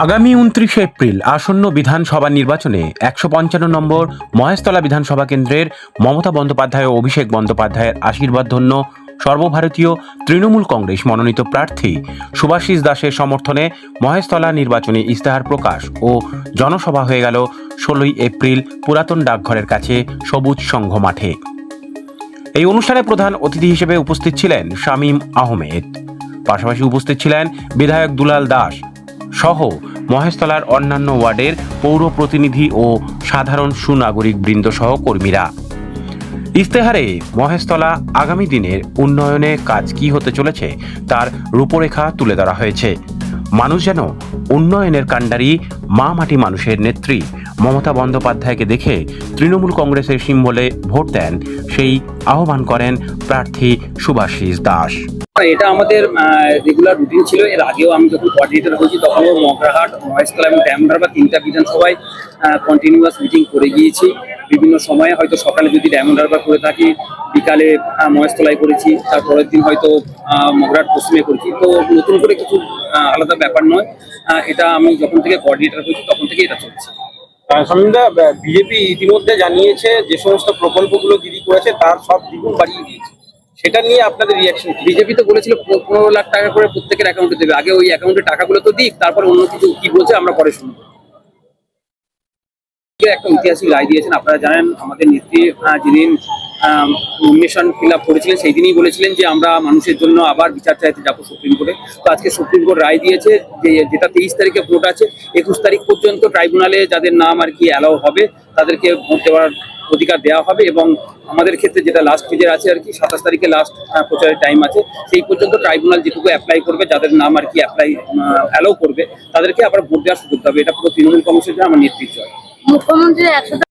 আগামী 29 এপ্রিল আসন্ন বিধানসভা নির্বাচনে 155 নম্বর মহেশতলা বিধানসভা কেন্দ্রের মমতা বন্দ্যোপাধ্যায় ও অভিষেক বন্দ্যোপাধ্যায়ের আশীর্বাদধন্য সর্বভারতীয় তৃণমূল কংগ্রেস মনোনীত প্রার্থী শুভাশিস দাসের সমর্থনে মহেশতলা নির্বাচনী ইস্তেহার প্রকাশ ও জনসভা হয়ে গেল 16 এপ্রিল পুরাতন ডাকঘরের কাছে সবুজ সংঘ মাঠে। এই অনুষ্ঠানে প্রধান অতিথি হিসেবে উপস্থিত ছিলেন শামীম আহমেদ। পাশাপাশি উপস্থিত ছিলেন বিধায়ক দুলাল দাস সহ মহেশতলার অন্যান্য ওয়ার্ডের পৌর প্রতিনিধি ও সাধারণ সুনাগরিক বৃন্দ সহ কর্মীরা। ইস্তেহারে মহেশতলা আগামী দিনের উন্নয়নে কাজ কি হতে চলেছে তার রূপরেখা তুলে ধরা হয়েছে। মানুষ যেন উন্নয়নের কাণ্ডারি মা মাটি মানুষের নেত্রী মমতা বন্দ্যোপাধ্যায়কে দেখে তৃণমূল কংগ্রেসের সিম্বলে ভোট দেন, সেই আহ্বান করেন প্রার্থী শুভাশিস দাস। এটা আমাদের রেগুলার রুটিন ছিল। এর আগেও আমি যখন কোঅর্ডিনেটর হয়েছি তখনও মগরাহাট, মহেশতলা এবং ড্যামনহারবার বা 3টা বিধানসভায় কন্টিনিউয়াস মিটিং করে গিয়েছি। বিভিন্ন সময়ে হয়তো সকালে যদি ড্যামনহারবার করে থাকি, বিকালে মহেশতলায় করেছি, তারপরের দিন হয়তো মগরাহাট পশ্চিমে করেছি। তো নতুন করে কিছু আলাদা ব্যাপার নয়, এটা আমি যখন থেকে কোঅর্ডিনেটর হয়েছি তখন থেকে এটা চলছে। শামীমদা, বিজেপি ইতিমধ্যে জানিয়েছে যে সমস্ত প্রকল্পগুলো দিদি করেছে তার সব দ্বিগুণ বাড়িয়ে দিয়েছে, সেটা নিয়ে আপনাদের রিয়াকশন? বিজেপি তো বলেছিল 15 লাখ টাকা করে প্রত্যেকের অ্যাকাউন্টে দেবে। আগে ওই অ্যাকাউন্টে টাকাগুলো তো দিক, তারপর অন্য কিছু কি বলছে আমরা পরে শুনবো। একটা ঐতিহাসিক রায় দিয়েছেন। আপনারা জানেন আমাদের নেত্রী যেদিন নমিনেশন ফিল আপ করেছিলেন সেই দিনই বলেছিলেন যে আমরা মানুষের জন্য আবার বিচার চাইতে যাবো সুপ্রিম কোর্টে। তো আজকে সুপ্রিম কোর্ট রায় দিয়েছে যে যেটা 23 তারিখে ভোট আছে, 21 তারিখ পর্যন্ত ট্রাইব্যুনালে যাদের নাম আর কি অ্যালাউ হবে তাদেরকে ভোট দেওয়ার অধিকার দেওয়া হবে। এবং আমাদের ক্ষেত্রে যেটা লাস্ট পেজের আছে আর কি, 27 তারিখে লাস্ট প্রচারের টাইম আছে, সেই পর্যন্ত ট্রাইব্যুনাল যেটুকু অ্যাপ্লাই করবে, যাদের নাম আর কি অ্যালাউ করবে তাদেরকে আবার ভোট দেওয়ার সুযোগ হবে। এটা পুরো তৃণমূল কংগ্রেসের জন্য আমার নেতৃত্ব হয়। মুখ্যমন্ত্রী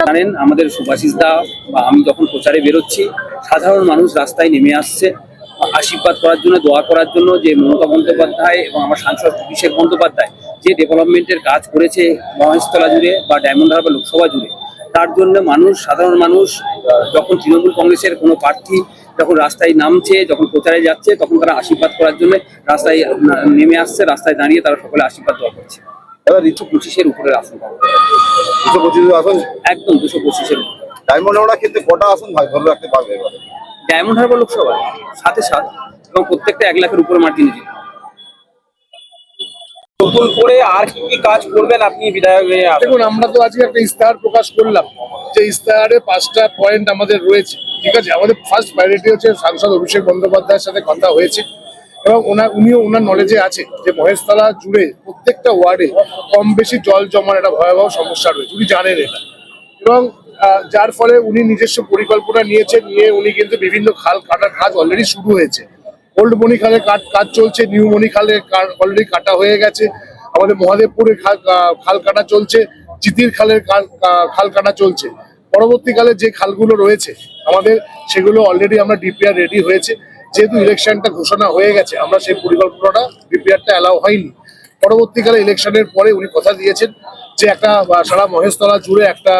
জানেন আমাদের শুভাশিস দা বা আমি যখন প্রচারে বেরোচ্ছি, সাধারণ মানুষ রাস্তায় নেমে আসছে আশীর্বাদ করার জন্য, দোয়া করার জন্য যে মমতা বন্দ্যোপাধ্যায় এবং আমার সাংসদ অভিষেক বন্দ্যোপাধ্যায় যে ডেভেলপমেন্টের কাজ করেছে মহেশতলা জুড়ে বা ড্যামনহারবার লোকসভা জুড়ে, তার জন্য মানুষ, সাধারণ মানুষ যখন তৃণমূল কংগ্রেসের কোনো প্রার্থী যখন রাস্তায় নামছে, যখন প্রচারে যাচ্ছে, তখন তারা আশীর্বাদ করার জন্য রাস্তায় নেমে আসছে, রাস্তায় দাঁড়িয়ে তারা সকলে আশীর্বাদ দোয়া করছে। এবার 225-এর উপরে আসন পাবো। 225 আসন? একদম 225-এর উপরে। ডায়মন্ডহারবার ক্ষেত্রে কটা আসন ভাই ধরে রাখতে পারবে এবারে? ডায়মন্ডহারবার লোকসভায় 7-7 এবং প্রত্যেকটা 1 লাখের উপরে মার্জিন জিতবে। নতুন করে আর কি কি কাজ করবেন আপনি বিধায়ক? দেখুন, আমরা তো আজকে একটা ইস্তেহার প্রকাশ করলাম, যে ইস্তেহারে 5টা পয়েন্ট আমাদের রয়েছে। ঠিক আছে, আমাদের ফার্স্ট প্রায়োরিটি হচ্ছে সাংসদ অভিষেক বন্দ্যোপাধ্যায়ের সাথে কথা হয়েছে এবং উনিও ওনার নলেজে আছে যে মহেশতলা জুড়ে প্রত্যেকটা ওয়ার্ডে কম বেশি জল জমার একটা ভয়াবহ সমস্যা রয়েছে, উনি জানেন এটা। এবং যার ফলে উনি নিজস্ব পরিকল্পনা নিয়েছেন, নিয়ে উনি কিন্তু বিভিন্ন খাল কাটার কাজ অলরেডি শুরু হয়েছে। ওল্ড মণিখালের কাজ চলছে, নিউ মণিখালের অলরেডি কাটা হয়ে গেছে, আমাদের মহাদেবপুরের খাল কাটা চলছে, চিতির খালের খাল কাটা চলছে। পরবর্তীকালে যে খালগুলো রয়েছে আমাদের, সেগুলো অলরেডি আমরা ডিপিআর রেডি হয়েছে। যেহেতু ইলেকশনটা ঘোষণা হয়ে গেছে, আমরা সেই পরিকল্পনাটা ডিপিআরটা অ্যালাউ হয়নি। পরবর্তীকালে ইলেকশনের পরে উনি কথা দিয়েছেন যে একটা সারা মহেশতলা জুড়ে একটা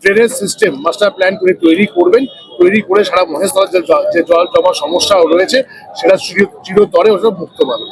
ড্রেনেজ সিস্টেম মাস্টার প্ল্যান করে তৈরি করবেন, তৈরি করে সারা মহেশতলার যে জল জমা সমস্যা রয়েছে সেটা চিরতরে ওসব মুক্ত পাবে।